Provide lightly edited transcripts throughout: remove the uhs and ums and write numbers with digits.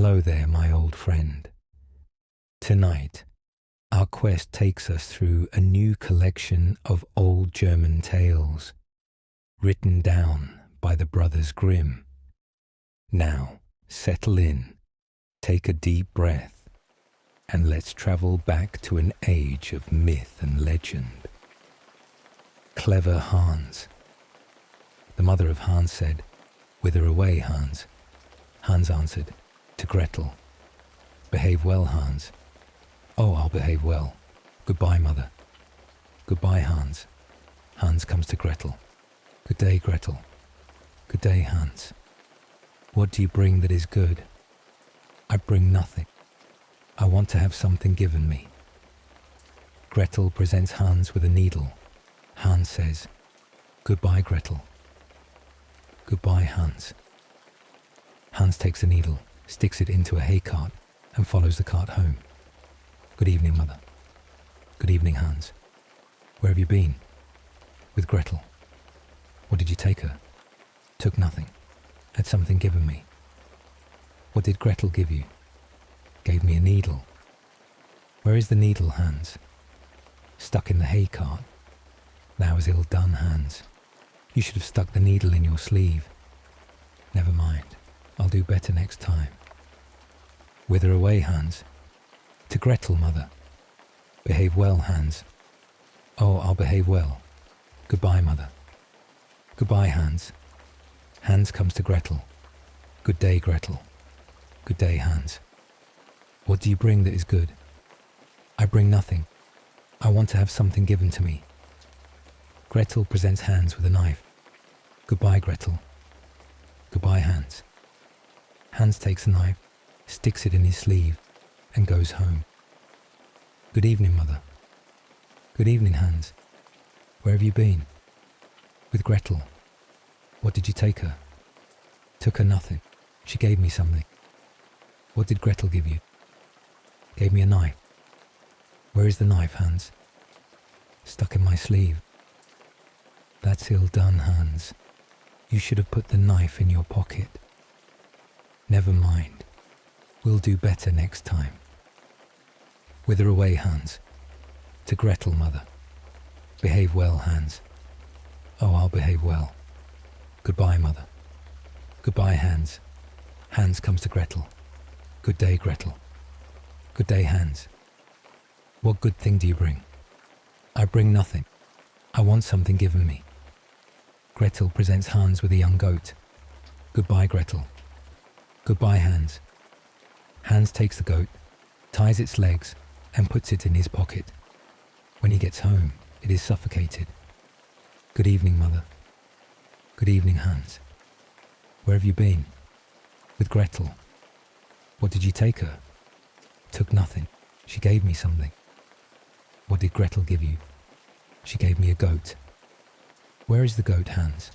Hello there, my old friend. Tonight, our quest takes us through a new collection of old German tales, written down by the brothers Grimm. Now, settle in, take a deep breath, and let's travel back to an age of myth and legend. Clever Hans. The mother of Hans said, "Whither away, Hans?" Hans answered, "To Gretel." "Behave well, Hans." "Oh, I'll behave well. Goodbye, mother." "Goodbye, Hans." Hans comes to Gretel. "Good day, Gretel." "Good day, Hans." "What do you bring that is good?" "I bring nothing. I want to have something given me." Gretel presents Hans with a needle. Hans says, "Goodbye, Gretel." "Goodbye, Hans." Hans takes the needle, sticks it into a hay cart, and follows the cart home. "Good evening, mother." "Good evening, Hans. Where have you been?" "With Gretel." "What did you take her?" "Took nothing. Had something given me." "What did Gretel give you?" "Gave me a needle." "Where is the needle, Hans?" "Stuck in the hay cart." "That was ill done, Hans. You should have stuck the needle in your sleeve." "Never mind. I'll do better next time." "Whither away, Hans?" "To Gretel, mother." "Behave well, Hans." "Oh, I'll behave well. Goodbye, mother." "Goodbye, Hans." Hans comes to Gretel. "Good day, Gretel." "Good day, Hans." "What do you bring that is good?" "I bring nothing. I want to have something given to me." Gretel presents Hans with a knife. "Goodbye, Gretel." "Goodbye, Hans." Hans takes the knife, sticks it in his sleeve, and goes home. "Good evening, mother." "Good evening, Hans. Where have you been?" "With Gretel." "What did you take her?" "Took her nothing. She gave me something." "What did Gretel give you?" "Gave me a knife." "Where is the knife, Hans?" "Stuck in my sleeve." "That's ill done, Hans. You should have put the knife in your pocket." "Never mind. We'll do better next time." "Whither away, Hans?" "To Gretel, mother." "Behave well, Hans." "Oh, I'll behave well. Goodbye, mother." "Goodbye, Hans." Hans comes to Gretel. "Good day, Gretel." "Good day, Hans. What good thing do you bring?" "I bring nothing. I want something given me." Gretel presents Hans with a young goat. "Goodbye, Gretel." "Goodbye, Hans." Hans takes the goat, ties its legs, and puts it in his pocket. When he gets home, it is suffocated. "Good evening, mother." "Good evening, Hans. Where have you been?" "With Gretel." "What did you take her?" "Took nothing. She gave me something." "What did Gretel give you?" "She gave me a goat." "Where is the goat, Hans?"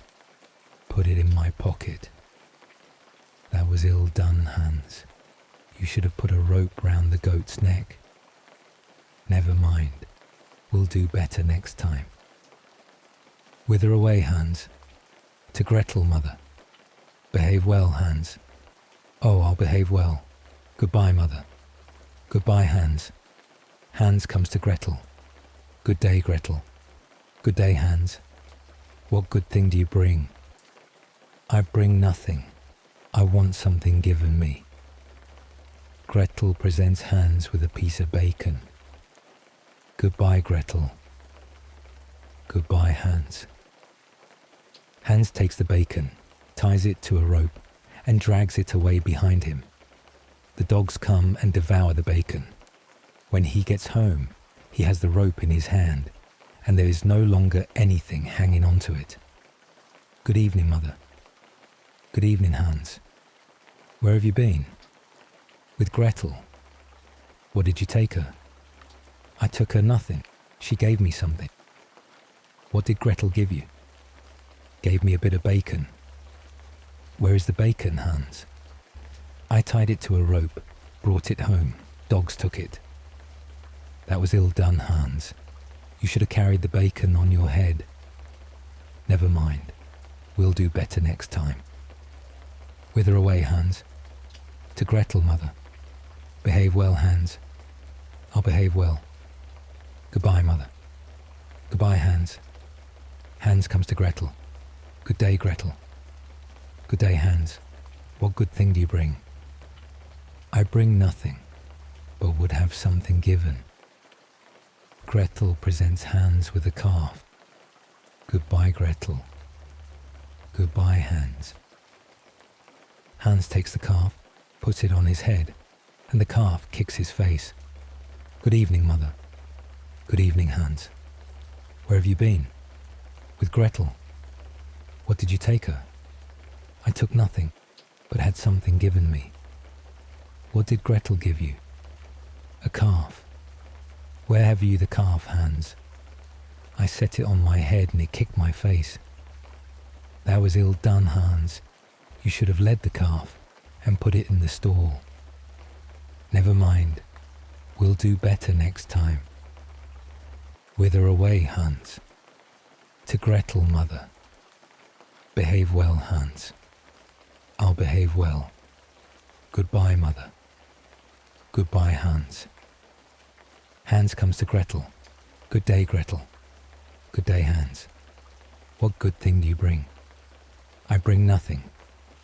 "Put it in my pocket." "That was ill done, Hans. You should have put a rope round the goat's neck." "Never mind. We'll do better next time." "Whither away, Hans?" "To Gretel, mother." "Behave well, Hans." "Oh, I'll behave well. Goodbye, mother." "Goodbye, Hans." Hans comes to Gretel. "Good day, Gretel." "Good day, Hans. What good thing do you bring?" "I bring nothing. I want something given me." Gretel presents Hans with a piece of bacon. "Goodbye, Gretel." "Goodbye, Hans." Hans takes the bacon, ties it to a rope, and drags it away behind him. The dogs come and devour the bacon. When he gets home, he has the rope in his hand, and there is no longer anything hanging onto it. "Good evening, mother." "Good evening, Hans. Where have you been?" "With Gretel." "What did you take her?" "I took her nothing. She gave me something." "What did Gretel give you?" "Gave me a bit of bacon." "Where is the bacon, Hans?" "I tied it to a rope, brought it home. Dogs took it." "That was ill done, Hans. You should have carried the bacon on your head." "Never mind. We'll do better next time." "Whither away, Hans?" To Gretel, mother. Behave well, Hans. I'll behave well. Goodbye, mother. Goodbye, Hans. Hans comes to Gretel. Good day, Gretel. Good day, Hans. What good thing do you bring? I bring nothing, but would have something given. Gretel presents Hans with a calf. Goodbye, Gretel. Goodbye, Hans. Hans takes the calf, puts it on his head, and the calf kicks his face. Good evening, mother. Good evening, Hans. Where have you been? With Gretel. What did you take her? I took nothing, but had something given me. What did Gretel give you? A calf. Where have you the calf, Hans? I set it on my head and it kicked my face. That was ill done, Hans. You should have led the calf and put it in the stall. Never mind. We'll do better next time. Whither away, Hans? To Gretel, mother. Behave well, Hans. I'll behave well. Goodbye, mother. Goodbye, Hans. Hans comes to Gretel. Good day, Gretel. Good day, Hans. What good thing do you bring? I bring nothing,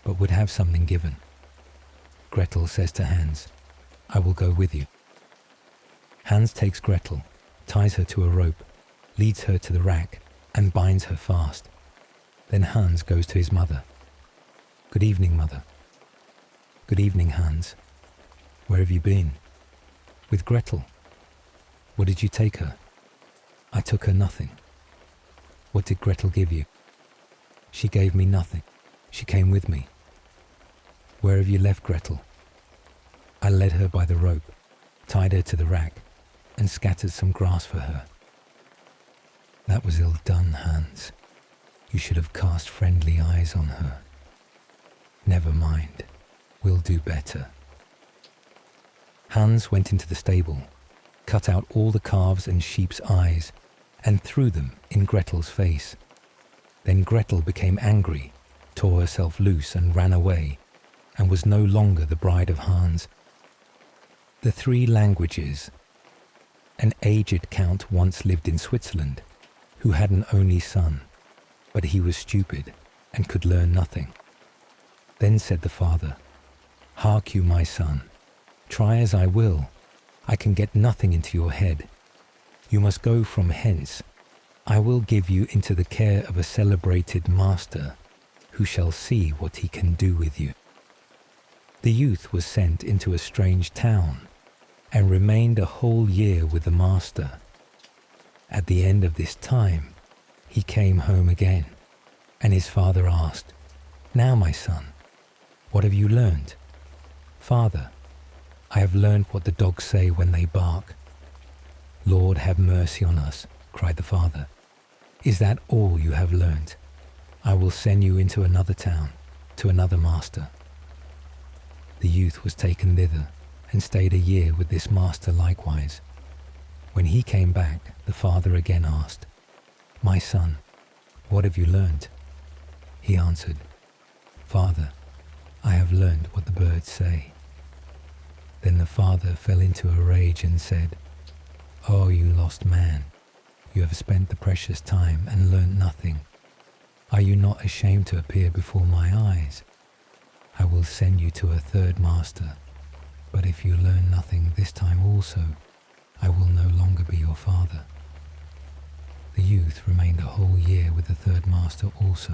but would have something given. Gretel says to Hans, I will go with you. Hans takes Gretel, ties her to a rope, leads her to the rack, and binds her fast. Then Hans goes to his mother. Good evening, mother. Good evening, Hans. Where have you been? With Gretel. What did you take her? I took her nothing. What did Gretel give you? She gave me nothing. She came with me. Where have you left Gretel? I led her by the rope, tied her to the rack, and scattered some grass for her. That was ill done, Hans. You should have cast friendly eyes on her. Never mind. We'll do better. Hans went into the stable, cut out all the calves and sheep's eyes, and threw them in Gretel's face. Then Gretel became angry, tore herself loose and ran away, and was no longer the bride of Hans. The three languages. An aged count once lived in Switzerland, who had an only son, but he was stupid and could learn nothing. Then said the father, Hark you, my son, try as I will, I can get nothing into your head. You must go from hence. I will give you into the care of a celebrated master, who shall see what he can do with you. The youth was sent into a strange town, and remained a whole year with the master. At the end of this time, he came home again, and his father asked, Now, my son, what have you learned? Father, I have learned what the dogs say when they bark. Lord, have mercy on us, cried the father. Is that all you have learned? I will send you into another town, to another master. The youth was taken thither, and stayed a year with this master likewise. When he came back, the father again asked, My son, what have you learned? He answered, Father, I have learned what the birds say. Then the father fell into a rage and said, Oh, you lost man, you have spent the precious time and learnt nothing. Are you not ashamed to appear before my eyes? I will send you to a third master, but if you learn nothing this time also, I will no longer be your father. The youth remained a whole year with the third master also,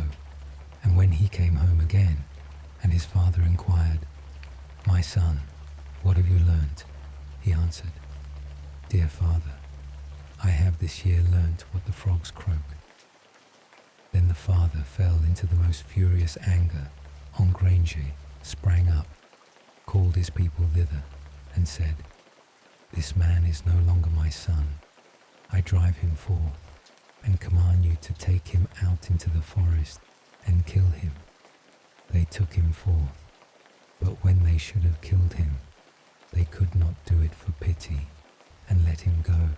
and when he came home again, and his father inquired, My son, what have you learnt? He answered, Dear father, I have this year learnt what the frogs croak. Then the father fell into the most furious anger. Granger sprang up, called his people thither, and said, This man is no longer my son. I drive him forth, and command you to take him out into the forest and kill him. They took him forth, but when they should have killed him, they could not do it for pity, and let him go,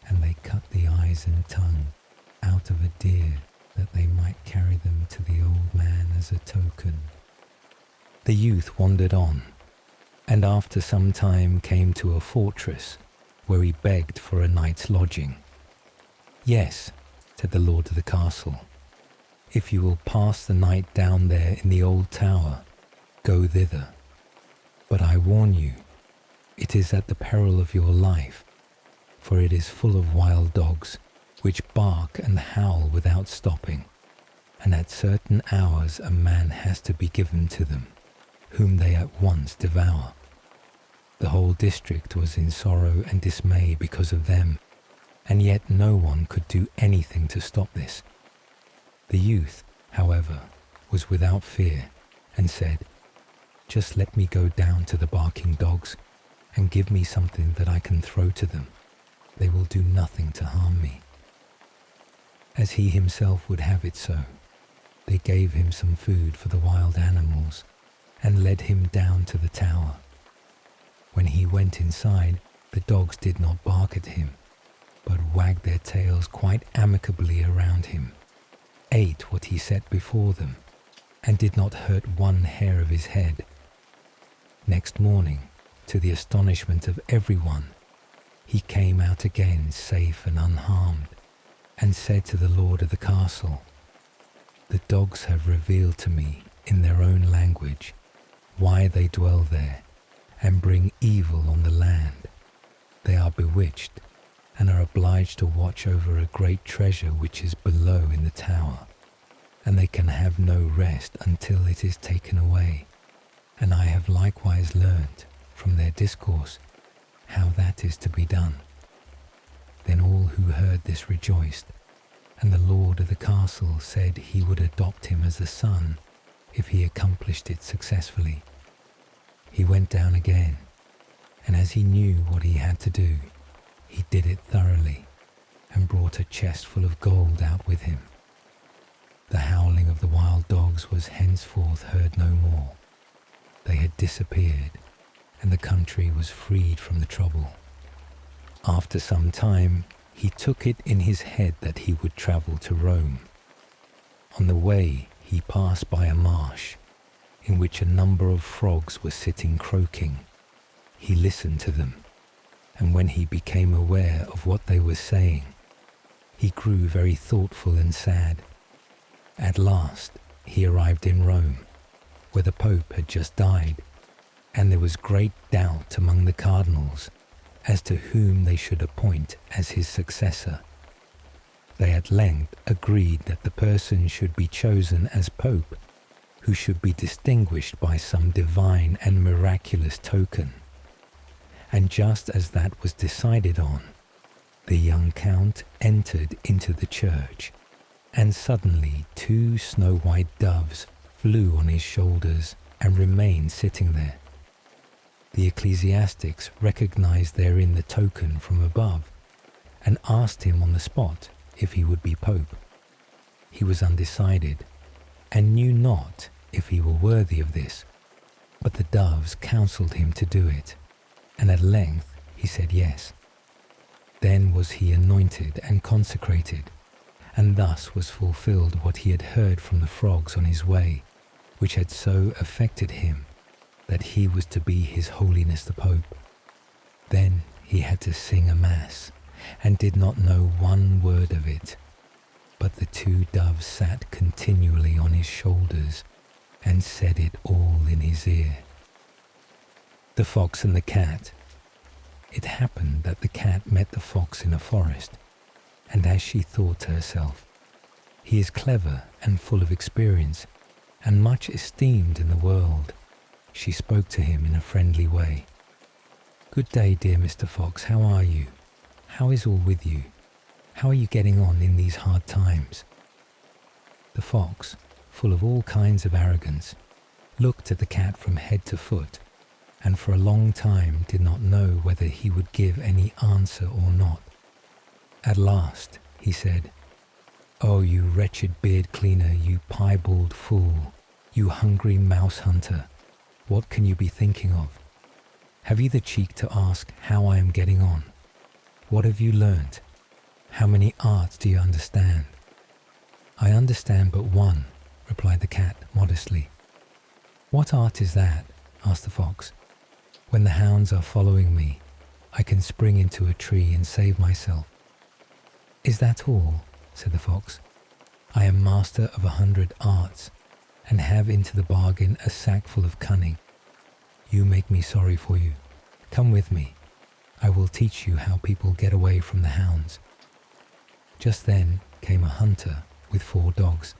and they cut the eyes and tongue out of a deer, that they might carry them to the old man as a token. The youth wandered on, and after some time came to a fortress where he begged for a night's lodging. "Yes," said the lord of the castle, "if you will pass the night down there in the old tower, go thither. But I warn you, it is at the peril of your life, for it is full of wild dogs, which bark and howl without stopping, and at certain hours a man has to be given to them, whom they at once devour." The whole district was in sorrow and dismay because of them, and yet no one could do anything to stop this. The youth, however, was without fear, and said, "Just let me go down to the barking dogs, and give me something that I can throw to them. They will do nothing to harm me." As he himself would have it so, they gave him some food for the wild animals, and led him down to the tower. When he went inside, the dogs did not bark at him, but wagged their tails quite amicably around him, ate what he set before them, and did not hurt one hair of his head. Next morning, to the astonishment of everyone, he came out again safe and unharmed, and said to the lord of the castle, "The dogs have revealed to me in their own language why they dwell there and bring evil on the land. They are bewitched and are obliged to watch over a great treasure which is below in the tower, and they can have no rest until it is taken away. And I have likewise learnt from their discourse how that is to be done." Then all who heard this rejoiced, and the lord of the castle said he would adopt him as a son if he accomplished it successfully. He went down again, and as he knew what he had to do, he did it thoroughly, and brought a chest full of gold out with him. The howling of the wild dogs was henceforth heard no more. They had disappeared, and the country was freed from the trouble. After some time, he took it in his head that he would travel to Rome. On the way, he passed by a marsh, in which a number of frogs were sitting croaking. He listened to them, and when he became aware of what they were saying, he grew very thoughtful and sad. At last, he arrived in Rome, where the Pope had just died, and there was great doubt among the cardinals as to whom they should appoint as his successor. They at length agreed that the person should be chosen as Pope, who should be distinguished by some divine and miraculous token. And just as that was decided on, the young count entered into the church, and suddenly 2 snow-white doves flew on his shoulders and remained sitting there. The ecclesiastics recognized therein the token from above, and asked him on the spot if he would be Pope. He was undecided, and knew not if he were worthy of this, but the doves counselled him to do it, and at length he said yes. Then was he anointed and consecrated, and thus was fulfilled what he had heard from the frogs on his way, which had so affected him that he was to be His Holiness the Pope. Then he had to sing a mass, and did not know one word of it, but the 2 doves sat continually on his shoulders, and said it all in his ear. The Fox and the Cat. It happened that the cat met the fox in a forest, and as she thought to herself, "He is clever and full of experience, and much esteemed in the world," she spoke to him in a friendly way. "Good day, dear Mr. Fox, how are you? How is all with you? How are you getting on in these hard times?" The fox, full of all kinds of arrogance, looked at the cat from head to foot, and for a long time did not know whether he would give any answer or not. At last he said, "Oh, you wretched beard cleaner, you piebald fool, you hungry mouse hunter, what can you be thinking of? Have you the cheek to ask how I am getting on? What have you learnt? How many arts do you understand?" "I understand but one," replied the cat modestly. "What art is that?" asked the fox. When the hounds are following me, I can spring into a tree and save myself." "Is that all?" said the fox. "I am master of 100 arts, and have into the bargain a sack full of cunning. You make me sorry for you. Come with me. I will teach you how people get away from the hounds." Just then came a hunter with 4 dogs.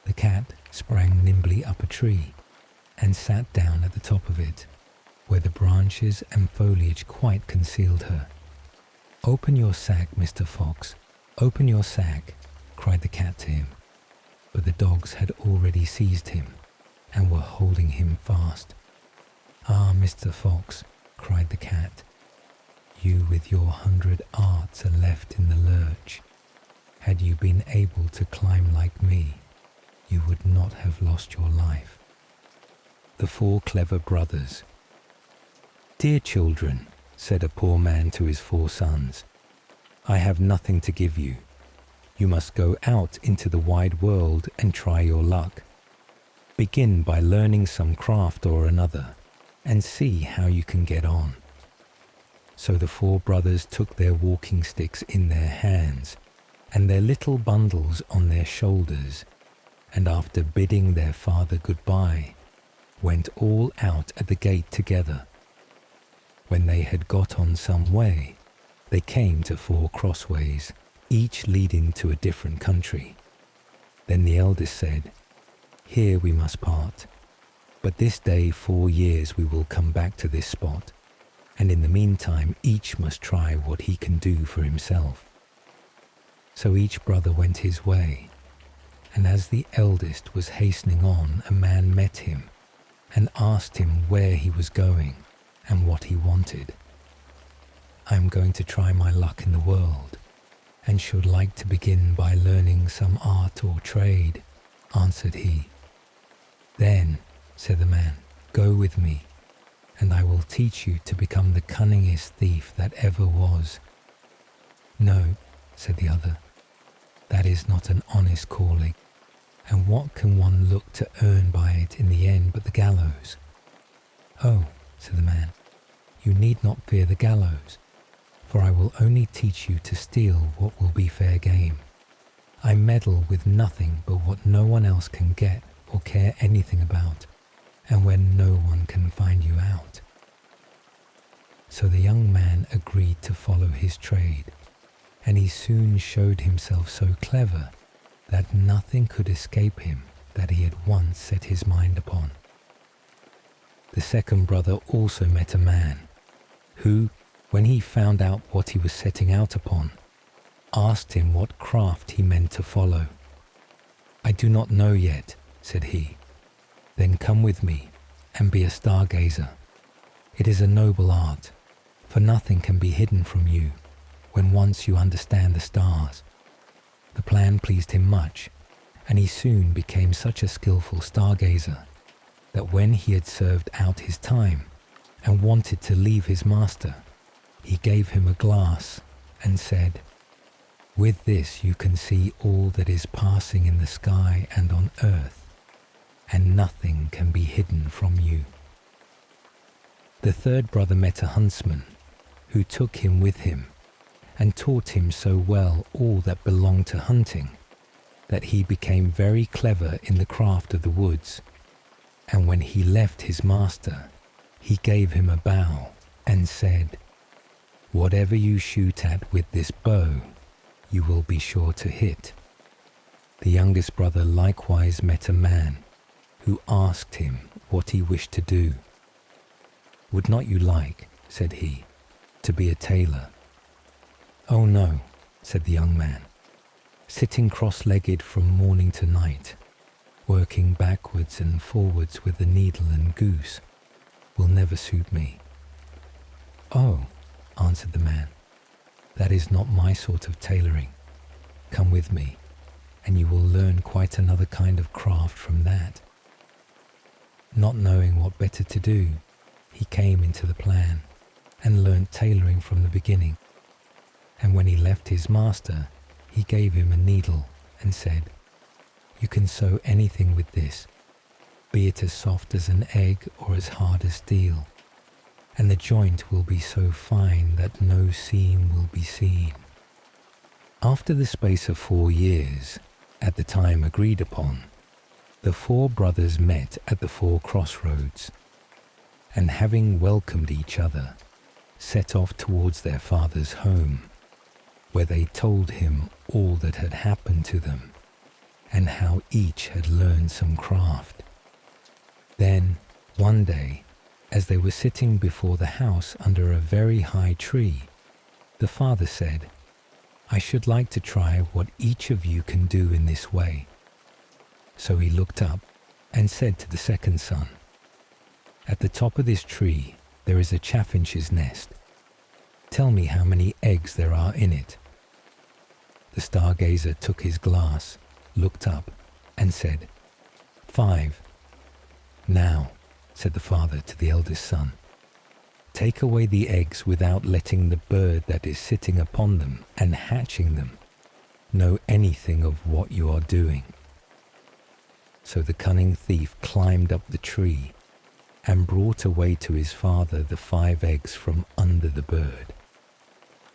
The cat sprang nimbly up a tree and sat down at the top of it, where the branches and foliage quite concealed her. "Open your sack, Mr. Fox, open your sack," cried the cat to him. But the dogs had already seized him and were holding him fast. "Ah, Mr. Fox," cried the cat, "you with your 100 arts are left in the lurch. Had you been able to climb like me, you would not have lost your life." The 4 clever brothers. "Dear children," said a poor man to his 4 sons, "I have nothing to give you. You must go out into the wide world and try your luck. Begin by learning some craft or another, and see how you can get on." So the 4 brothers took their walking sticks in their hands and their little bundles on their shoulders, and after bidding their father goodbye, went all out at the gate together. When they had got on some way, they came to 4 crossways, each leading to a different country. Then the eldest said, "Here we must part, but this day 4 years we will come back to this spot, and in the meantime each must try what he can do for himself." So each brother went his way, and as the eldest was hastening on, a man met him and asked him where he was going and what he wanted. "I am going to try my luck in the world, and should like to begin by learning some art or trade," answered he. "Then," said the man, "go with me, and I will teach you to become the cunningest thief that ever was." "No," said the other, "that is not an honest calling, and what can one look to earn by it in the end but the gallows?" "Oh," said the man, "you need not fear the gallows, for I will only teach you to steal what will be fair game. I meddle with nothing but what no one else can get or care anything about, and when no one can find you out." So the young man agreed to follow his trade, and he soon showed himself so clever that nothing could escape him that he had once set his mind upon. The second brother also met a man, who, when he found out what he was setting out upon, asked him what craft he meant to follow. "I do not know yet," said he. "Then come with me and be a stargazer. It is a noble art, for nothing can be hidden from you when once you understand the stars." The plan pleased him much, and he soon became such a skillful stargazer that when he had served out his time and wanted to leave his master, he gave him a glass and said, "With this you can see all that is passing in the sky and on earth, and nothing can be hidden from you." The third brother met a huntsman, who took him with him and taught him so well all that belonged to hunting that he became very clever in the craft of the woods, and when he left his master, he gave him a bow and said, "Whatever you shoot at with this bow, you will be sure to hit." The youngest brother likewise met a man who asked him what he wished to do. "Would not you like," said he, "to be a tailor?" "Oh no," said the young man, "sitting cross-legged from morning to night, working backwards and forwards with the needle and goose, will never suit me." "Oh," answered the man, "that is not my sort of tailoring. Come with me, and you will learn quite another kind of craft from that." Not knowing what better to do, he came into the plan and learnt tailoring from the beginning. And when he left his master, he gave him a needle and said, "You can sew anything with this, be it as soft as an egg or as hard as steel. and the joint will be so fine that no seam will be seen. After the space of 4 years, at the time agreed upon, the 4 brothers met at the 4 crossroads, and having welcomed each other, set off towards their father's home, where they told him all that had happened to them, and how each had learned some craft. Then, one day, as they were sitting before the house under a very high tree, the father said, "I should like to try what each of you can do in this way." So he looked up and said to the second son, "At the top of this tree there is a chaffinch's nest. Tell me how many eggs there are in it." The stargazer took his glass, looked up, and said, "5. "Now," said the father to the eldest son, "take away the eggs without letting the bird that is sitting upon them and hatching them know anything of what you are doing." So the cunning thief climbed up the tree and brought away to his father the 5 eggs from under the bird.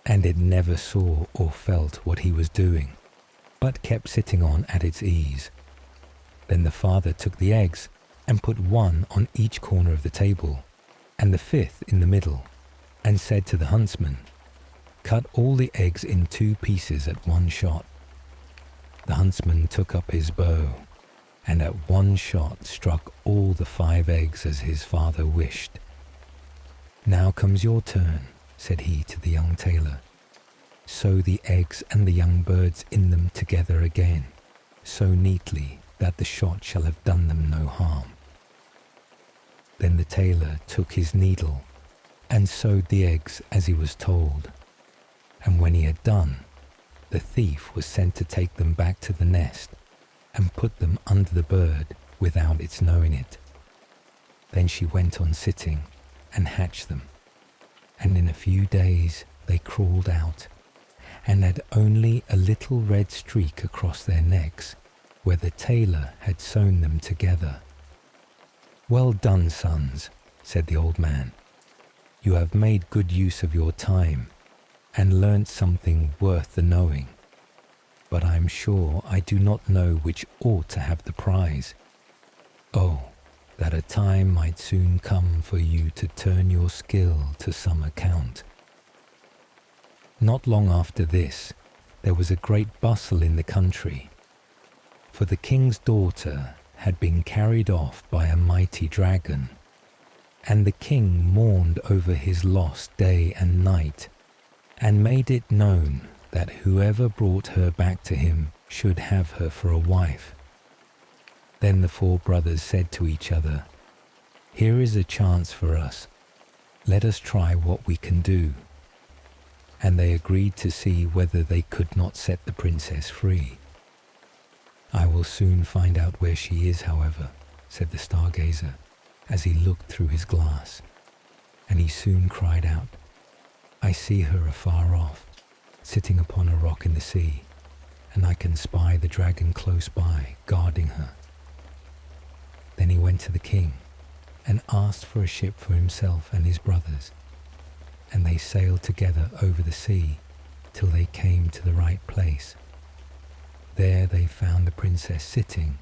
And it never saw or felt what he was doing, but kept sitting on at its ease. Then the father took the eggs and put 1 on each corner of the table, and the 5th in the middle, and said to the huntsman, "Cut all the eggs in 2 pieces at one shot." The huntsman took up his bow, and at one shot struck all the 5 eggs as his father wished. "Now comes your turn," said he to the young tailor. "Sew the eggs and the young birds in them together again, so neatly that the shot shall have done them no harm." Then the tailor took his needle and sewed the eggs as he was told, and when he had done, the thief was sent to take them back to the nest and put them under the bird without its knowing it. Then she went on sitting and hatched them, and in a few days they crawled out, and had only a little red streak across their necks where the tailor had sewn them together. "Well done, sons," said the old man. "You have made good use of your time and learnt something worth the knowing. But I am sure I do not know which ought to have the prize. Oh, that a time might soon come for you to turn your skill to some account." Not long after this, there was a great bustle in the country, for the king's daughter had been carried off by a mighty dragon, and the king mourned over his loss day and night, and made it known that whoever brought her back to him should have her for a wife. Then the 4 brothers said to each other, "Here is a chance for us. Let us try what we can do." And they agreed to see whether they could not set the princess free. "I will soon find out where she is, however," said the stargazer, as he looked through his glass, and he soon cried out, "I see her afar off, sitting upon a rock in the sea, and I can spy the dragon close by, guarding her." Then he went to the king and asked for a ship for himself and his brothers, and they sailed together over the sea till they came to the right place. There they found the princess sitting,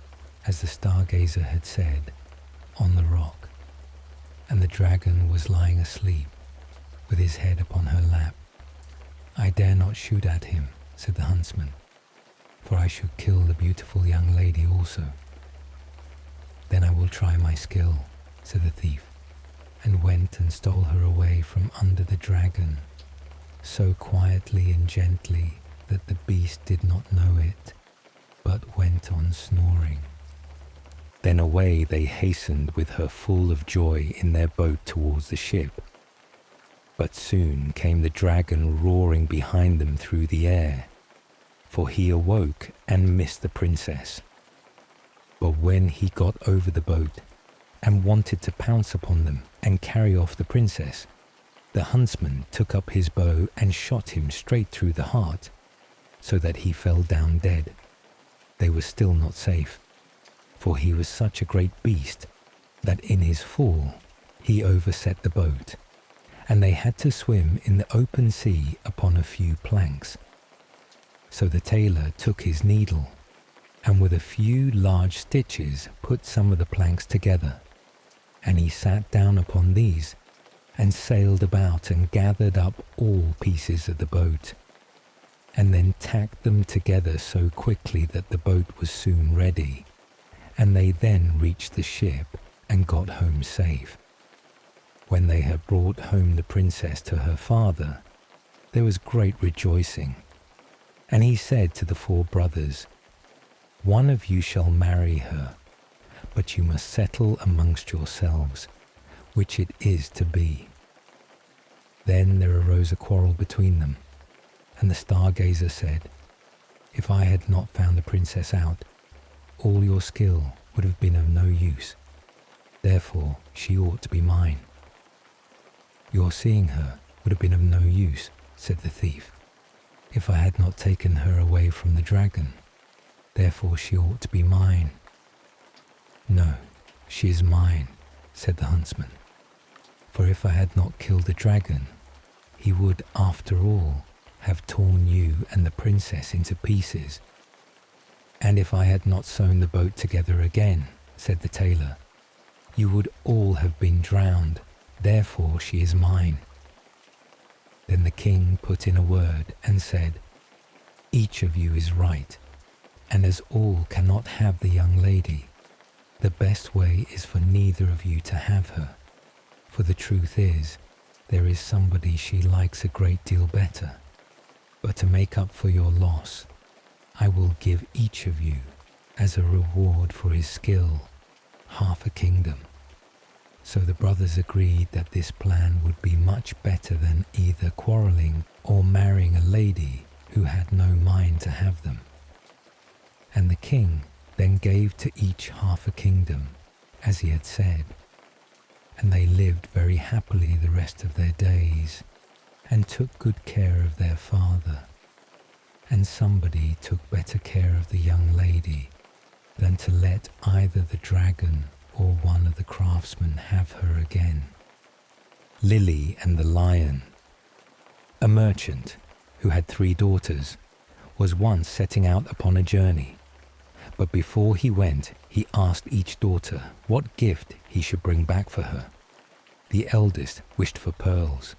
as the stargazer had said, on the rock, and the dragon was lying asleep, with his head upon her lap. "I dare not shoot at him," said the huntsman, "for I should kill the beautiful young lady also." "Then I will try my skill," said the thief, and went and stole her away from under the dragon, so quietly and gently that the beast did not know it, but went on snoring. Then away they hastened with her full of joy in their boat towards the ship. But soon came the dragon roaring behind them through the air, for he awoke and missed the princess. But when he got over the boat and wanted to pounce upon them and carry off the princess, the huntsman took up his bow and shot him straight through the heart, so that he fell down dead. They were still not safe, for he was such a great beast that in his fall he overset the boat and they had to swim in the open sea upon a few planks. So the tailor took his needle, and with a few large stitches put some of the planks together, and he sat down upon these, and sailed about and gathered up all pieces of the boat, and then tacked them together so quickly that the boat was soon ready, and they then reached the ship and got home safe. When they had brought home the princess to her father, there was great rejoicing, and he said to the 4 brothers, "One of you shall marry her, but you must settle amongst yourselves which it is to be." Then there arose a quarrel between them, and the stargazer said, "If I had not found the princess out, all your skill would have been of no use. Therefore she ought to be mine." "Your seeing her would have been of no use," said the thief, "if I had not taken her away from the dragon. Therefore she ought to be mine." "No, she is mine," said the huntsman, "for if I had not killed the dragon, he would, after all, have torn you and the princess into pieces. And if I had not sewn the boat together again," said the tailor, "you would all have been drowned. Therefore she is mine." Then the king put in a word and said, "Each of you is right, and as all cannot have the young lady, the best way is for neither of you to have her. For the truth is, there is somebody she likes a great deal better. But to make up for your loss, I will give each of you, as a reward for his skill, half a kingdom." So the brothers agreed that this plan would be much better than either quarrelling or marrying a lady who had no mind to have them. And the king then gave to each half a kingdom, as he had said. And they lived very happily the rest of their days, and took good care of their father. And somebody took better care of the young lady than to let either the dragon or one of the craftsmen have her again. Lily and the Lion. A merchant, who had 3 daughters, was once setting out upon a journey. But before he went, he asked each daughter what gift he should bring back for her. The eldest wished for pearls,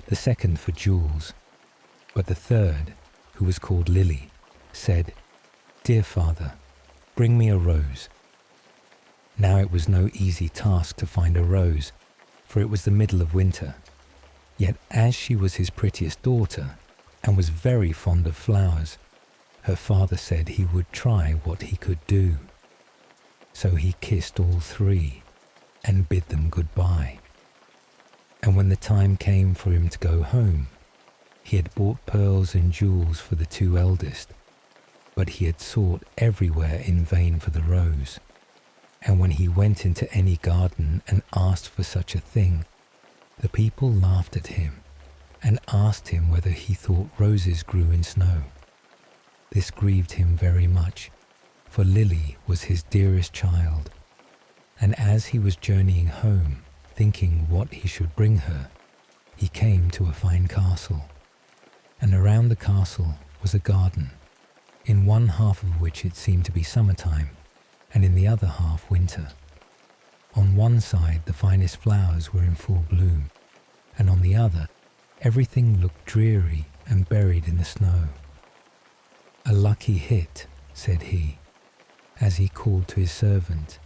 the second for jewels, but the third, who was called Lily, said, "Dear father, bring me a rose." Now it was no easy task to find a rose, for it was the middle of winter. Yet as she was his prettiest daughter, and was very fond of flowers, her father said he would try what he could do. So he kissed all 3, and bid them goodbye. And when the time came for him to go home, he had bought pearls and jewels for the 2 eldest, but he had sought everywhere in vain for the rose. And when he went into any garden and asked for such a thing, the people laughed at him and asked him whether he thought roses grew in snow. This grieved him very much, for Lily was his dearest child. And as he was journeying home, thinking what he should bring her, he came to a fine castle. And around the castle was a garden, in one half of which it seemed to be summertime, and in the other half winter. On one side the finest flowers were in full bloom, and on the other everything looked dreary and buried in the snow. "A lucky hit," said he, as he called to his servant,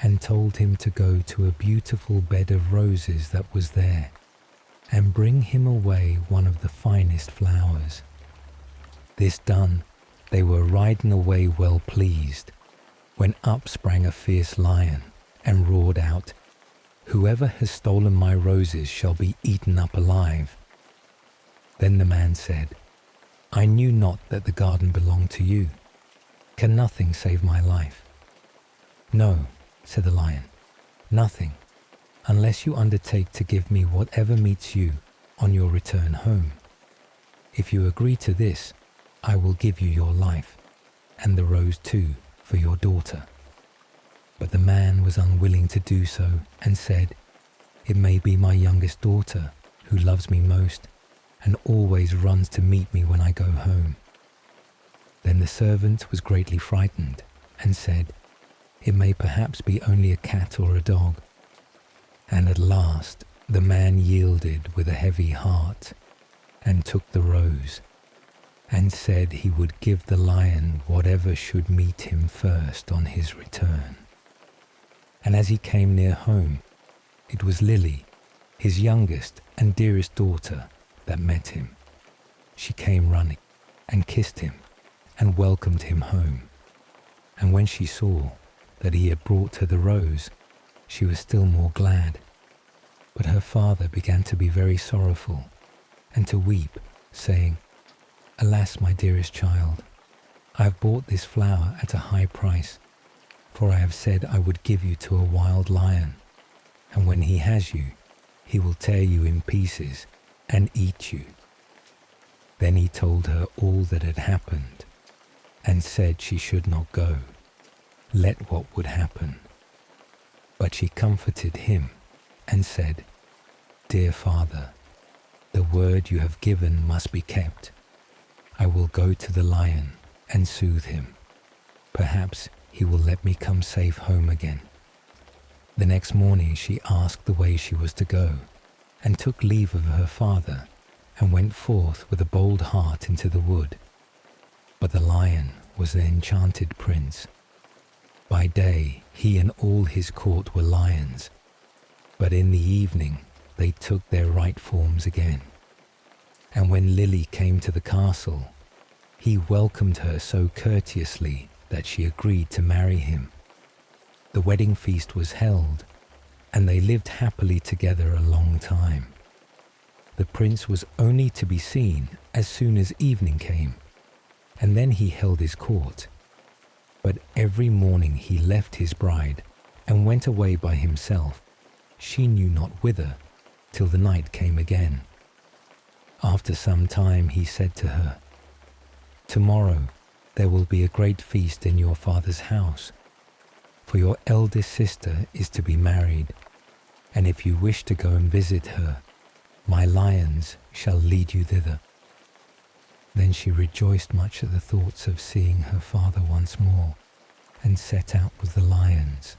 and told him to go to a beautiful bed of roses that was there, and bring him away one of the finest flowers. This done, they were riding away well pleased, when up sprang a fierce lion, and roared out, "Whoever has stolen my roses shall be eaten up alive." Then the man said, "I knew not that the garden belonged to you. Can nothing save my life?" "No," said the lion, "nothing, unless you undertake to give me whatever meets you on your return home. If you agree to this, I will give you your life, and the rose too, for your daughter." But the man was unwilling to do so, and said, "It may be my youngest daughter, who loves me most and always runs to meet me when I go home." Then the servant was greatly frightened and said, "It may perhaps be only a cat or a dog." And at last the man yielded with a heavy heart and took the rose and said he would give the lion whatever should meet him first on his return. And as he came near home, it was Lily, his youngest and dearest daughter, that met him. She came running and kissed him and welcomed him home. And when she saw that he had brought her the rose, she was still more glad. But her father began to be very sorrowful and to weep, saying, "Alas, my dearest child, I have bought this flower at a high price, for I have said I would give you to a wild lion, and when he has you, he will tear you in pieces and eat you." Then he told her all that had happened and said she should not go, let what would happen. But she comforted him and said, "Dear father, the word you have given must be kept. I will go to the lion and soothe him. Perhaps he will let me come safe home again." The next morning she asked the way she was to go, and took leave of her father, and went forth with a bold heart into the wood. But the lion was an enchanted prince. By day he and all his court were lions, but in the evening they took their right forms again. And when Lily came to the castle, he welcomed her so courteously that she agreed to marry him. The wedding feast was held, and they lived happily together a long time. The prince was only to be seen as soon as evening came, and then he held his court. But every morning he left his bride and went away by himself, she knew not whither, till the night came again. After some time he said to her, "Tomorrow there will be a great feast in your father's house, for your eldest sister is to be married, and if you wish to go and visit her, my lions shall lead you thither." Then she rejoiced much at the thoughts of seeing her father once more, and set out with the lions,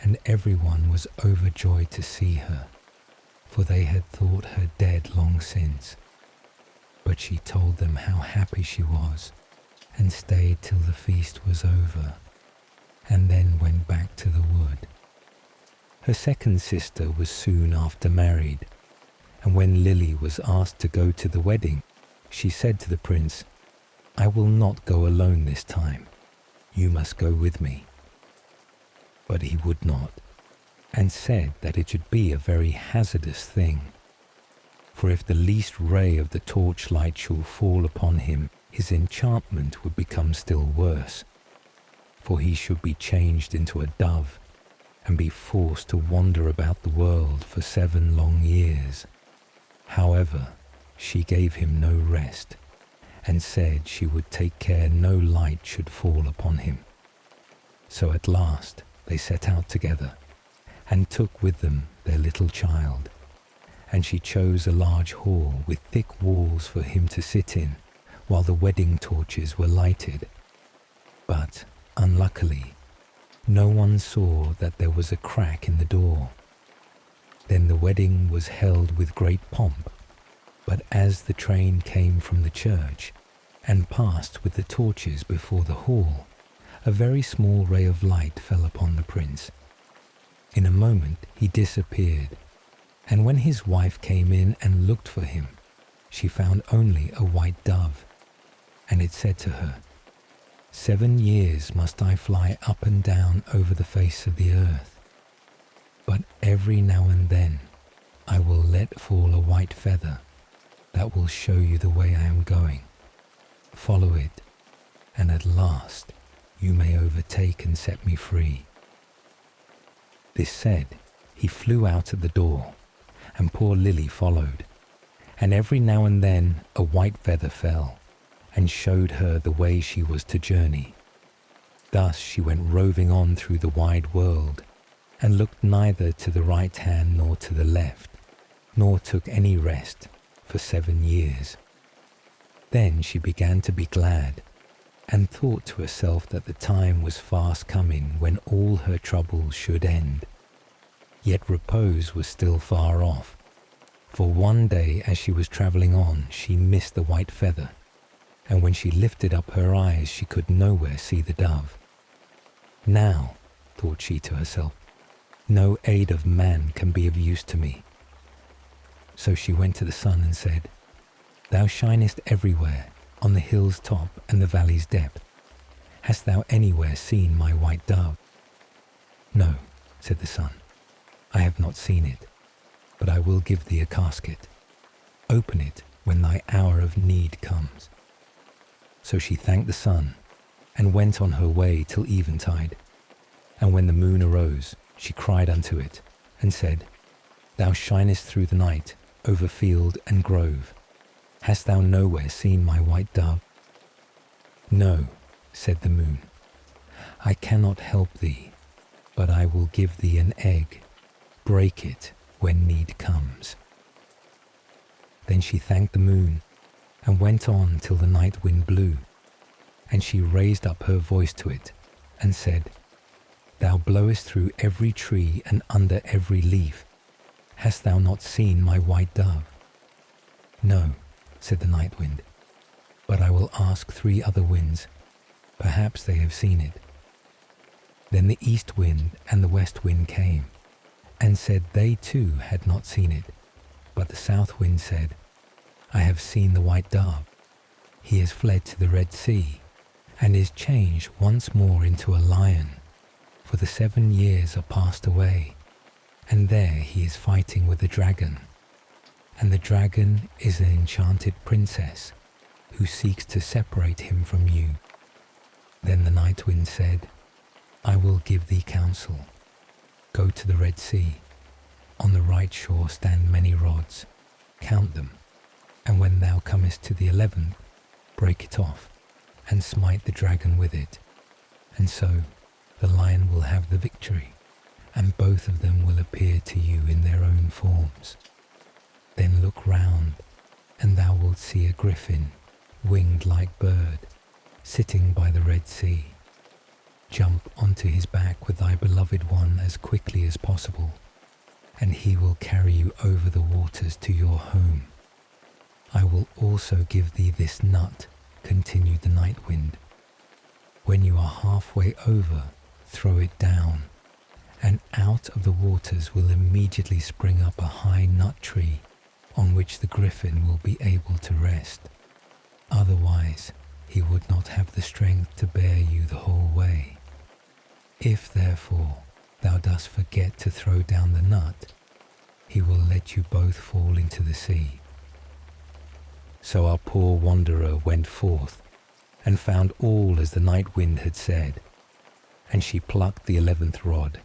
and everyone was overjoyed to see her, for they had thought her dead long since. But she told them how happy she was, and stayed till the feast was over, and then went back to the wood. Her second sister was soon after married, and when Lily was asked to go to the wedding, she said to the prince, "I will not go alone this time. You must go with me." But he would not, and said that it should be a very hazardous thing. For if the least ray of the torchlight should fall upon him, his enchantment would become still worse, for he should be changed into a dove and be forced to wander about the world for 7 long years. However, she gave him no rest, and said she would take care no light should fall upon him. So at last they set out together, and took with them their little child, and she chose a large hall with thick walls for him to sit in, while the wedding torches were lighted. But, unluckily, no one saw that there was a crack in the door. Then the wedding was held with great pomp, but as the train came from the church and passed with the torches before the hall, a very small ray of light fell upon the prince. In a moment he disappeared, and when his wife came in and looked for him, she found only a white dove, and it said to her, "7 years must I fly up and down over the face of the earth, but every now and then I will let fall a white feather that will show you the way I am going. Follow it, and at last you may overtake and set me free." This said, he flew out at the door, and poor Lily followed, and every now and then a white feather fell, and showed her the way she was to journey. Thus she went roving on through the wide world, and looked neither to the right hand nor to the left, nor took any rest for 7 years. Then she began to be glad, and thought to herself that the time was fast coming when all her troubles should end. Yet repose was still far off, for one day as she was travelling on, she missed the white feather, and when she lifted up her eyes, she could nowhere see the dove. Now, thought she to herself, no aid of man can be of use to me. So she went to the sun and said, Thou shinest everywhere, on the hill's top and the valley's depth. Hast thou anywhere seen my white dove? No, said the sun, I have not seen it, but I will give thee a casket. Open it when thy hour of need comes. So she thanked the sun, and went on her way till eventide. And when the moon arose, she cried unto it, and said, Thou shinest through the night, over field and grove. Hast thou nowhere seen my white dove? No, said the moon, I cannot help thee, but I will give thee an egg. Break it when need comes. Then she thanked the moon, and went on till the night wind blew, and she raised up her voice to it, and said, Thou blowest through every tree and under every leaf. Hast thou not seen my white dove? No, said the night wind, but I will ask 3 other winds. Perhaps they have seen it. Then the east wind and the west wind came, and said they too had not seen it. But the south wind said, I have seen the white dove. He has fled to the Red Sea, and is changed once more into a lion, for the 7 years are passed away, and there he is fighting with the dragon. And the dragon is an enchanted princess, who seeks to separate him from you. Then the night wind said, I will give thee counsel. Go to the Red Sea. On the right shore stand many rods. Count them, and when thou comest to the 11th, break it off, and smite the dragon with it. And so the lion will have the victory, and both of them will appear to you in their own forms. Then look round, and thou wilt see a griffin, winged like bird, sitting by the Red Sea. Jump onto his back with thy beloved one as quickly as possible, and he will carry you over the waters to your home. I will also give thee this nut, continued the night wind. When you are halfway over, throw it down, and out of the waters will immediately spring up a high nut tree, on which the griffin will be able to rest. Otherwise, he would not have the strength to bear you the whole way. If, therefore, thou dost forget to throw down the nut, he will let you both fall into the sea. So our poor wanderer went forth, and found all as the night wind had said. And she plucked the 11th rod,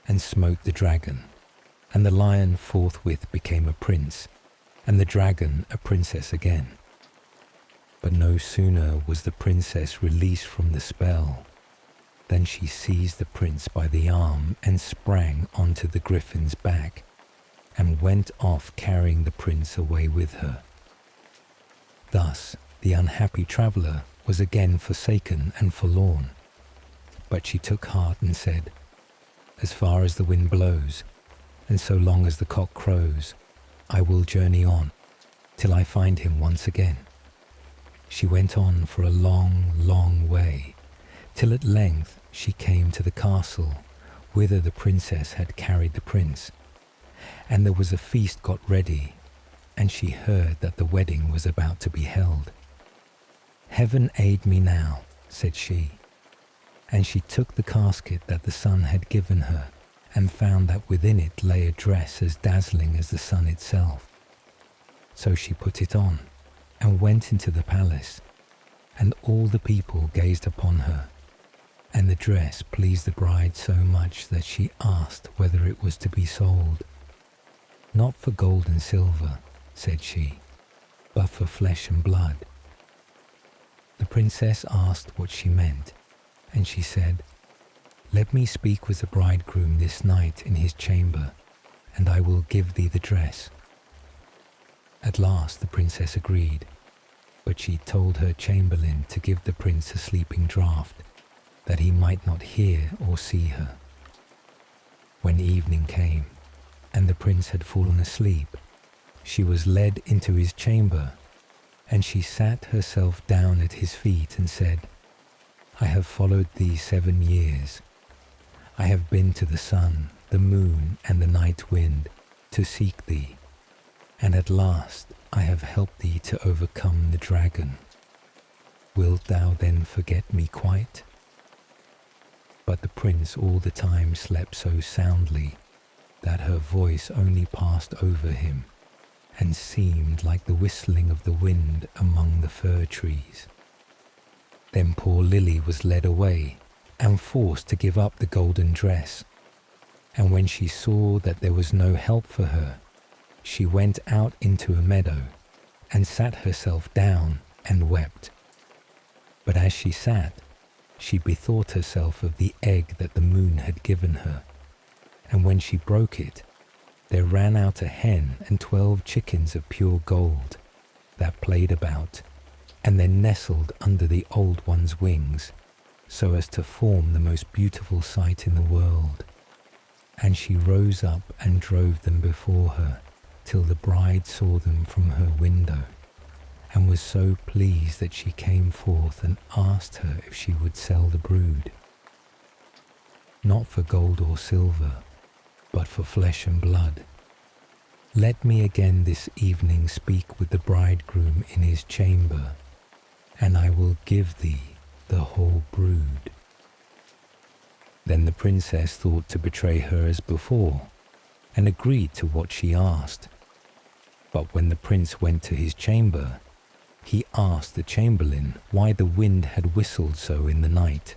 and smote the dragon, and the lion forthwith became a prince, and the dragon a princess again. But no sooner was the princess released from the spell, than she seized the prince by the arm and sprang onto the griffin's back, and went off carrying the prince away with her. Thus the unhappy traveller was again forsaken and forlorn. But she took heart and said, As far as the wind blows, and so long as the cock crows, I will journey on, till I find him once again. She went on for a long, long way, till at length she came to the castle, whither the princess had carried the prince. And there was a feast got ready, and she heard that the wedding was about to be held. Heaven aid me now, said she, and she took the casket that the sun had given her, and found that within it lay a dress as dazzling as the sun itself. So she put it on, and went into the palace, and all the people gazed upon her, and the dress pleased the bride so much that she asked whether it was to be sold. Not for gold and silver, said she, but for flesh and blood. The princess asked what she meant, and she said, Let me speak with the bridegroom this night in his chamber, and I will give thee the dress, At last the princess agreed, but she told her chamberlain to give the prince a sleeping draught, that he might not hear or see her. When evening came, and the prince had fallen asleep, she was led into his chamber, and she sat herself down at his feet and said, "I have followed thee 7 years. I have been to the sun, the moon, and the night wind to seek thee, and at last I have helped thee to overcome the dragon. Wilt thou then forget me quite?" But the prince all the time slept so soundly that her voice only passed over him and seemed like the whistling of the wind among the fir trees. Then poor Lily was led away and forced to give up the golden dress, and when she saw that there was no help for her, she went out into a meadow and sat herself down and wept. But as she sat, she bethought herself of the egg that the moon had given her, and when she broke it, there ran out a hen and 12 chickens of pure gold that played about, and then nestled under the old one's wings, so as to form the most beautiful sight in the world. And she rose up and drove them before her, till the bride saw them from her window, and was so pleased that she came forth and asked her if she would sell the brood. "Not for gold or silver, but for flesh and blood. Let me again this evening speak with the bridegroom in his chamber, and I will give thee the whole brood." Then the princess thought to betray her as before, and agreed to what she asked. But when the prince went to his chamber, he asked the chamberlain why the wind had whistled so in the night.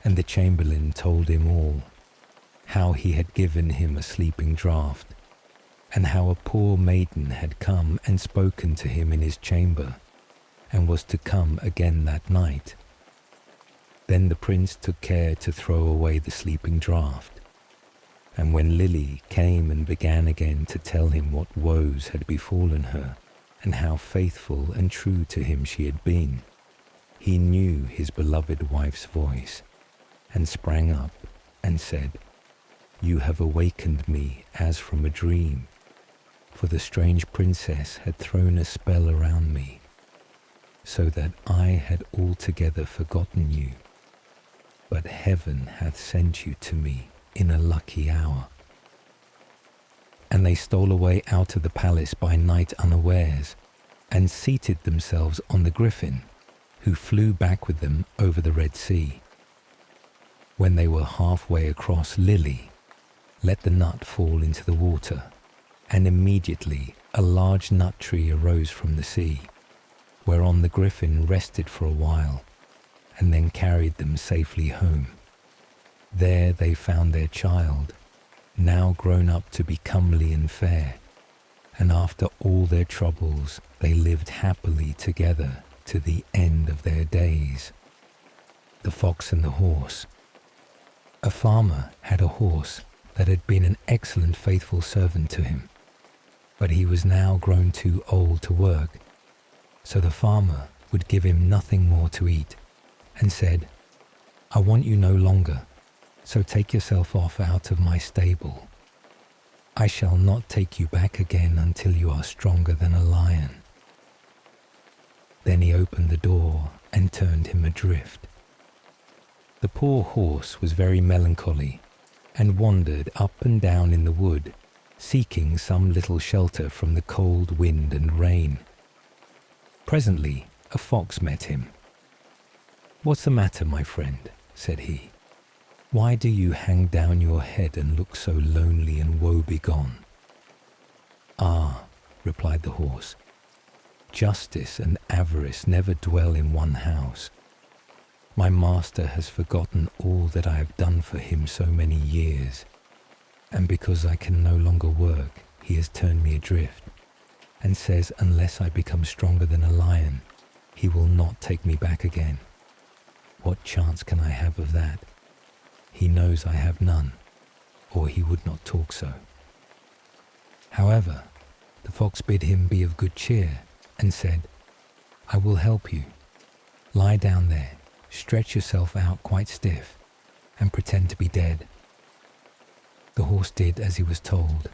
And the chamberlain told him all, how he had given him a sleeping draught, and how a poor maiden had come and spoken to him in his chamber, and was to come again that night. Then the prince took care to throw away the sleeping draught, and when Lily came and began again to tell him what woes had befallen her, and how faithful and true to him she had been, he knew his beloved wife's voice, and sprang up and said, "You have awakened me as from a dream, for the strange princess had thrown a spell around me, so that I had altogether forgotten you. But heaven hath sent you to me in a lucky hour." And they stole away out of the palace by night unawares, and seated themselves on the griffin, who flew back with them over the Red Sea. When they were halfway across, Lily let the nut fall into the water, and immediately a large nut tree arose from the sea, whereon the griffin rested for a while, and then carried them safely home. There they found their child, now grown up to be comely and fair, and after all their troubles they lived happily together to the end of their days. The Fox and the Horse. A farmer had a horse that had been an excellent faithful servant to him, but he was now grown too old to work, so the farmer would give him nothing more to eat, and said, "I want you no longer, so take yourself off out of my stable. I shall not take you back again until you are stronger than a lion." Then he opened the door and turned him adrift. The poor horse was very melancholy, and wandered up and down in the wood, seeking some little shelter from the cold wind and rain. Presently a fox met him. "What's the matter, my friend?" said he. "Why do you hang down your head and look so lonely and woe-begone?" "Ah," replied the horse, "justice and avarice never dwell in one house. My master has forgotten all that I have done for him so many years, and because I can no longer work, he has turned me adrift, and says unless I become stronger than a lion, he will not take me back again. What chance can I have of that? He knows I have none, or he would not talk so. However, The fox bid him be of good cheer and said, "I will help you. Lie down there, stretch yourself out quite stiff, and pretend to be dead." The horse did as he was told,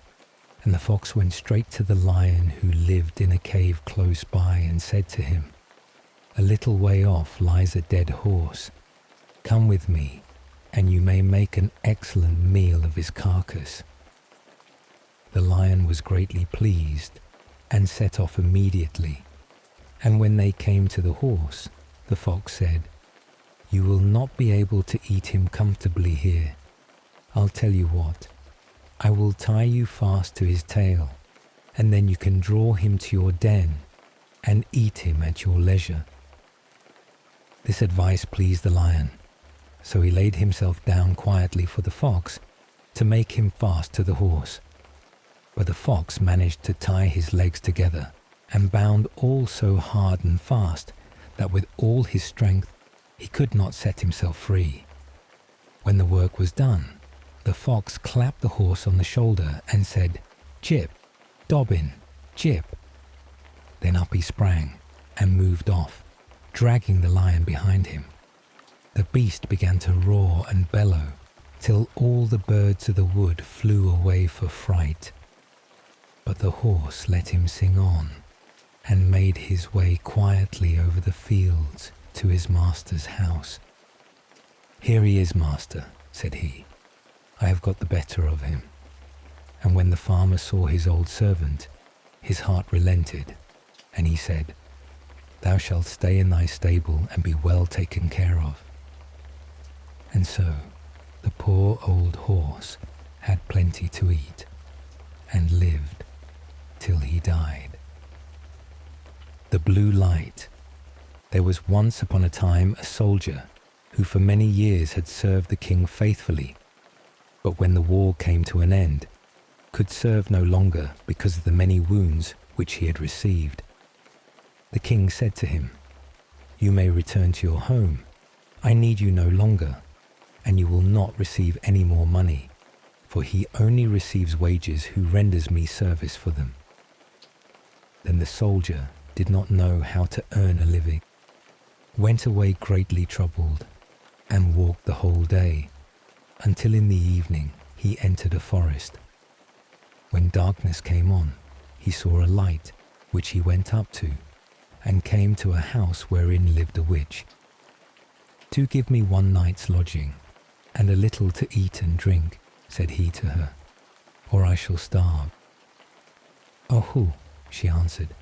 and the fox went straight to the lion who lived in a cave close by and said to him, "A little way off lies a dead horse. Come with me, and you may make an excellent meal of his carcass." The lion was greatly pleased and set off immediately, and when they came to the horse, the fox said, "You will not be able to eat him comfortably here. I'll tell you what, I will tie you fast to his tail, and then you can draw him to your den and eat him at your leisure." This advice pleased the lion, so he laid himself down quietly for the fox to make him fast to the horse. But the fox managed to tie his legs together and bound all so hard and fast that with all his strength he could not set himself free. When the work was done, the fox clapped the horse on the shoulder and said, "Jip, Dobbin, Jip." Then up he sprang and moved off, dragging the lion behind him. The beast began to roar and bellow till all the birds of the wood flew away for fright. But the horse let him sing on and made his way quietly over the fields to his master's house. "Here he is, master," said he. "I have got the better of him." And when the farmer saw his old servant, his heart relented, and he said, "Thou shalt stay in thy stable and be well taken care of." And so the poor old horse had plenty to eat and lived till he died. The Blue Light. There was once upon a time a soldier who for many years had served the king faithfully, but when the war came to an end, could serve no longer because of the many wounds which he had received. The king said to him, "You may return to your home. I need you no longer, and you will not receive any more money, for he only receives wages who renders me service for them." Then the soldier did not know how to earn a living, went away greatly troubled, and walked the whole day, until in the evening he entered a forest. When darkness came on, he saw a light, which he went up to, and came to a house wherein lived a witch. "Do give me one night's lodging, and a little to eat and drink," said he to her, "or I shall starve." "Oh, who?" she answered.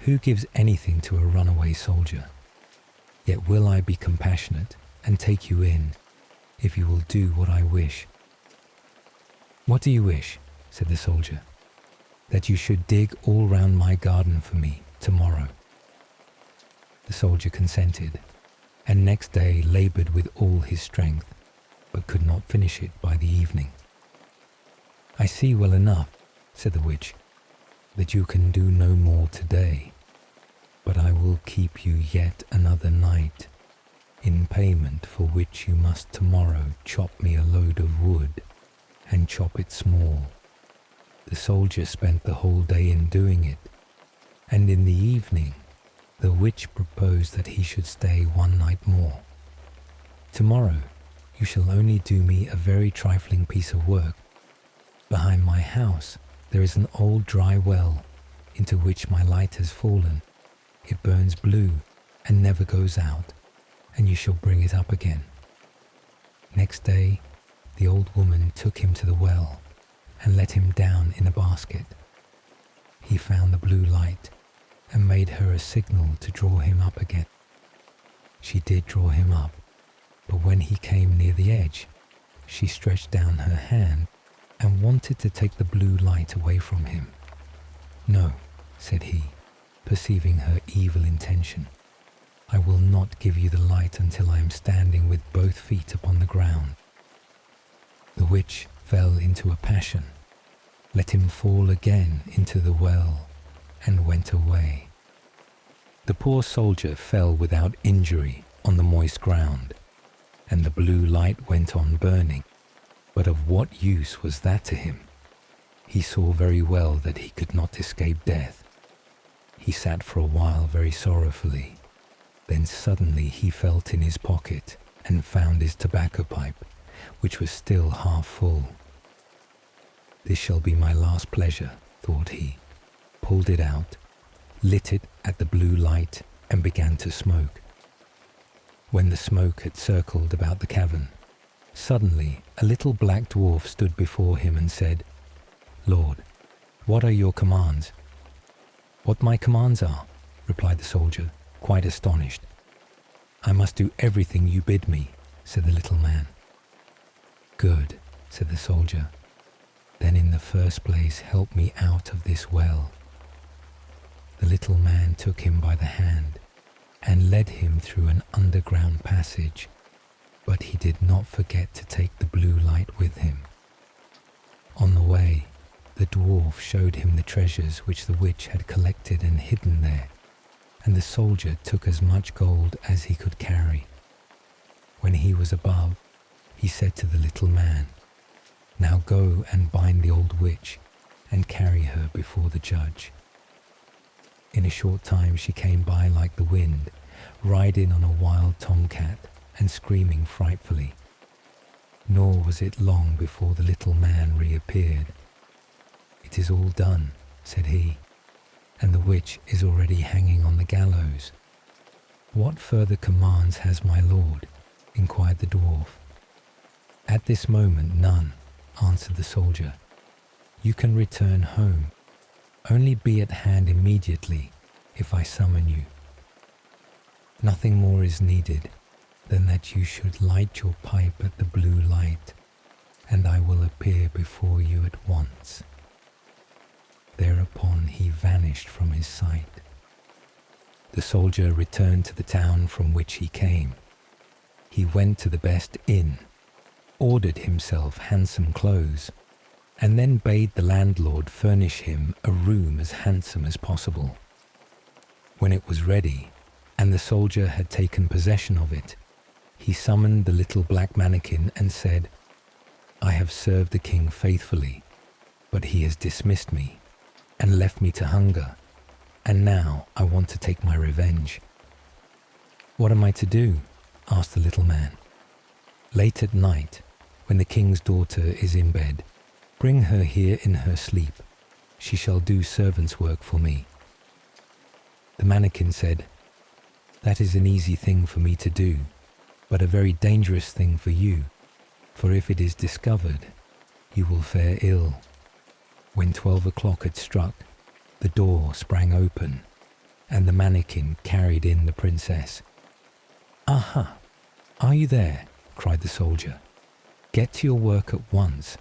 "Who gives anything to a runaway soldier? Yet will I be compassionate and take you in, if you will do what I wish." "What do you wish?" said the soldier. "That you should dig all round my garden for me tomorrow." The soldier consented, and next day laboured with all his strength, but could not finish it by the evening. "I see well enough," said the witch, "that you can do no more today, but I will keep you yet another night, in payment for which you must tomorrow chop me a load of wood, and chop it small." The soldier spent the whole day in doing it, and in the evening the witch proposed that he should stay one night more. "Tomorrow you shall only do me a very trifling piece of work. Behind my house there is an old dry well, into which my light has fallen. It burns blue and never goes out, and you shall bring it up again." Next day the old woman took him to the well and let him down in a basket. He found the blue light and made her a signal to draw him up again. She did draw him up, but when he came near the edge, she stretched down her hand and wanted to take the blue light away from him. "No," said he, perceiving her evil intention, "I will not give you the light until I am standing with both feet upon the ground." The witch fell into a passion, let him fall again into the well, and went away. The poor soldier fell without injury on the moist ground, and the blue light went on burning, but of what use was that to him? He saw very well that he could not escape death. He sat for a while very sorrowfully. Then suddenly he felt in his pocket and found his tobacco pipe, which was still half full. "This shall be my last pleasure," thought he, pulled it out, lit it at the blue light, and began to smoke. When the smoke had circled about the cavern, suddenly a little black dwarf stood before him and said, "Lord, what are your commands?" "What my commands are?" replied the soldier, quite astonished. "I must do everything you bid me," said the little man. "Good," said the soldier. "Then in the first place help me out of this well." The little man took him by the hand and led him through an underground passage, but he did not forget to take the blue light with him. On the way, the dwarf showed him the treasures which the witch had collected and hidden there, and the soldier took as much gold as he could carry. When he was above, he said to the little man, "Now go and bind the old witch and carry her before the judge." In a short time she came by like the wind, riding on a wild tomcat and screaming frightfully. Nor was it long before the little man reappeared. "It is all done," said he, "and the witch is already hanging on the gallows." "What further commands has my lord?" inquired the dwarf. "At this moment none," answered the soldier. "You can return home. Only be at hand immediately if I summon you. Nothing more is needed than that you should light your pipe at the blue light, and I will appear before you at once." Thereupon he vanished from his sight. The soldier returned to the town from which he came. He went to the best inn, ordered himself handsome clothes, and then bade the landlord furnish him a room as handsome as possible. When it was ready, and the soldier had taken possession of it, he summoned the little black mannequin and said, "I have served the king faithfully, but he has dismissed me and left me to hunger, and now I want to take my revenge." "What am I to do?" asked the little man. "Late at night, when the king's daughter is in bed, bring her here in her sleep. She shall do servant's work for me." The mannequin said, "That is an easy thing for me to do, but a very dangerous thing for you, for if it is discovered, you will fare ill." When 12 o'clock had struck, the door sprang open, and the mannequin carried in the princess. "Aha! Are you there?" cried the soldier. "Get to your work at once.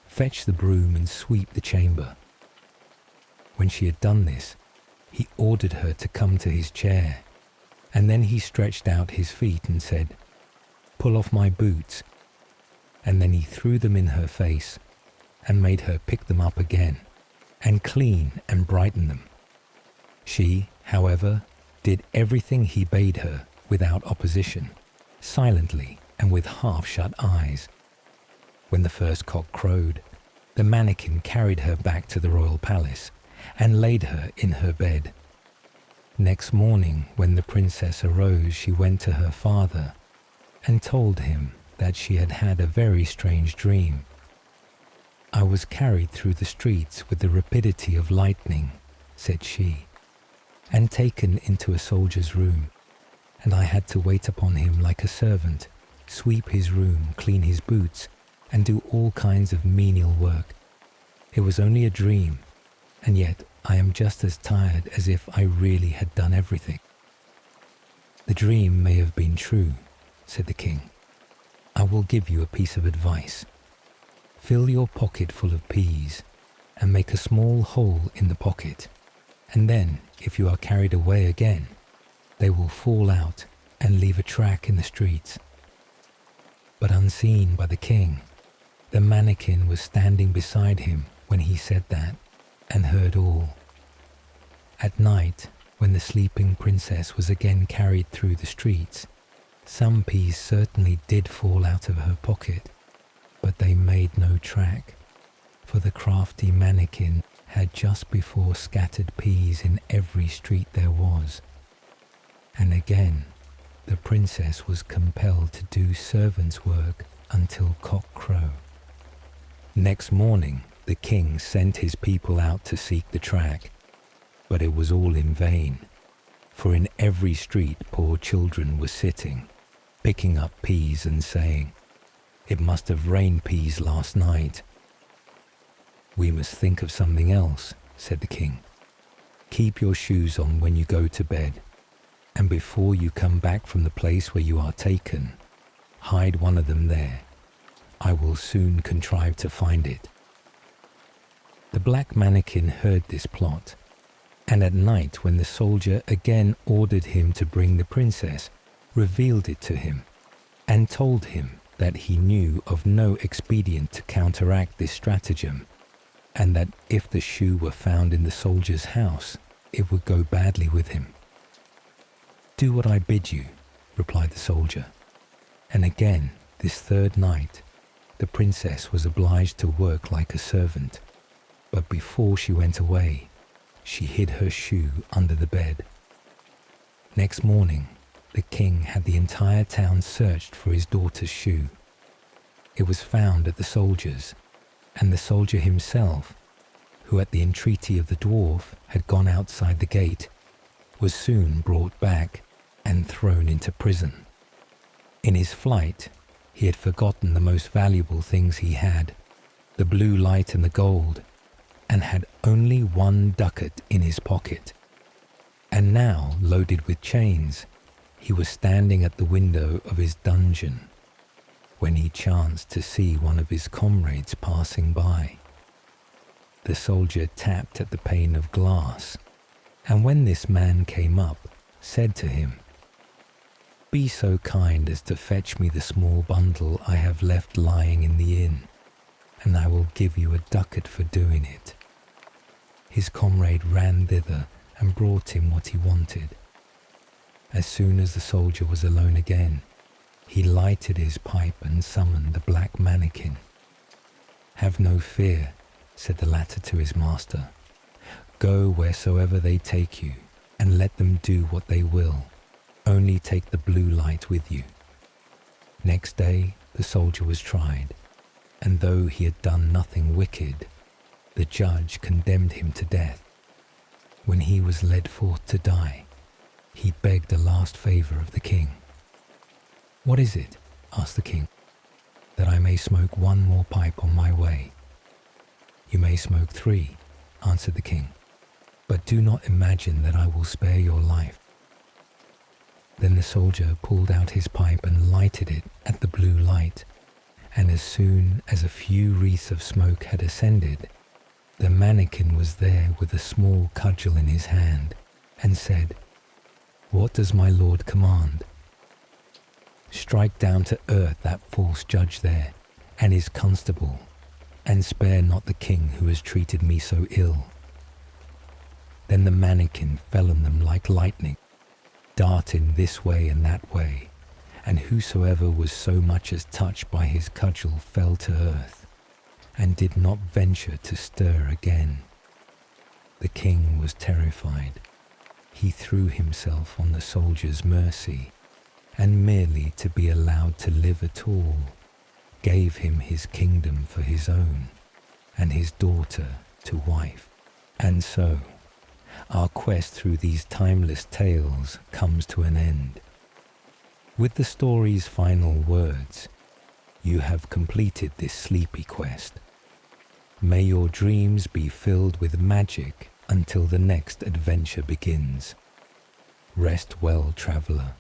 Fetch the broom and sweep the chamber." When she had done this, he ordered her to come to his chair, and then he stretched out his feet and said, "Pull off my boots." And then he threw them in her face and made her pick them up again and clean and brighten them. She, however, did everything he bade her without opposition, silently and with half-shut eyes. When the first cock crowed, the mannequin carried her back to the royal palace and laid her in her bed. Next morning, when the princess arose, she went to her father and told him that she had had a very strange dream. "I was carried through the streets with the rapidity of lightning," said she, "and taken into a soldier's room, and I had to wait upon him like a servant, sweep his room, clean his boots, and do all kinds of menial work. It was only a dream, and yet I am just as tired as if I really had done everything." "The dream may have been true," said the king. "I will give you a piece of advice. Fill your pocket full of peas, and make a small hole in the pocket, and then, if you are carried away again, they will fall out and leave a track in the streets." But unseen by the king, the mannequin was standing beside him when he said that, and heard all. At night, when the sleeping princess was again carried through the streets, some peas certainly did fall out of her pocket, but they made no track. for the crafty mannequin had just before scattered peas in every street there was. And again, the princess was compelled to do servant's work until cock-crow. Next morning, the king sent his people out to seek the track, but it was all in vain, for in every street poor children were sitting, picking up peas and saying, "It must have rained peas last night." "We must think of something else," said the king. "Keep your shoes on when you go to bed, and before you come back from the place where you are taken, hide one of them there. I will soon contrive to find it." The black mannequin heard this plot, and at night when the soldier again ordered him to bring the princess, revealed it to him, and told him that he knew of no expedient to counteract this stratagem, and that if the shoe were found in the soldier's house, it would go badly with him. "Do what I bid you," replied the soldier, and again, this third night, the princess was obliged to work like a servant, but before she went away, she hid her shoe under the bed. Next morning, the king had the entire town searched for his daughter's shoe. It was found at the soldier's, and the soldier himself, who at the entreaty of the dwarf had gone outside the gate, was soon brought back and thrown into prison. In his flight, he had forgotten the most valuable things he had, the blue light and the gold, and had only 1 ducat in his pocket. And now, loaded with chains, he was standing at the window of his dungeon, when he chanced to see one of his comrades passing by. The soldier tapped at the pane of glass, and when this man came up, said to him, "Be so kind as to fetch me the small bundle I have left lying in the inn, and I will give you a ducat for doing it." His comrade ran thither and brought him what he wanted. As soon as the soldier was alone again, he lighted his pipe and summoned the black mannequin. "Have no fear," said the latter to his master. "Go wheresoever they take you, and let them do what they will. Only take the blue light with you." Next day, the soldier was tried, and though he had done nothing wicked, the judge condemned him to death. When he was led forth to die, he begged a last favor of the king. "What is it?" asked the king. "That I may smoke 1 more pipe on my way." "You may smoke 3, answered the king, "but do not imagine that I will spare your life." Then the soldier pulled out his pipe and lighted it at the blue light, and as soon as a few wreaths of smoke had ascended, the mannequin was there with a small cudgel in his hand, and said, "What does my lord command?" "Strike down to earth that false judge there, and his constable, and spare not the king who has treated me so ill." Then the mannequin fell on them like lightning, darting this way and that way, and whosoever was so much as touched by his cudgel fell to earth, and did not venture to stir again. The king was terrified. He threw himself on the soldier's mercy, and merely to be allowed to live at all, gave him his kingdom for his own, and his daughter to wife. And so, our quest through these timeless tales comes to an end. With the story's final words, you have completed this sleepy quest. May your dreams be filled with magic until the next adventure begins. Rest well, traveller.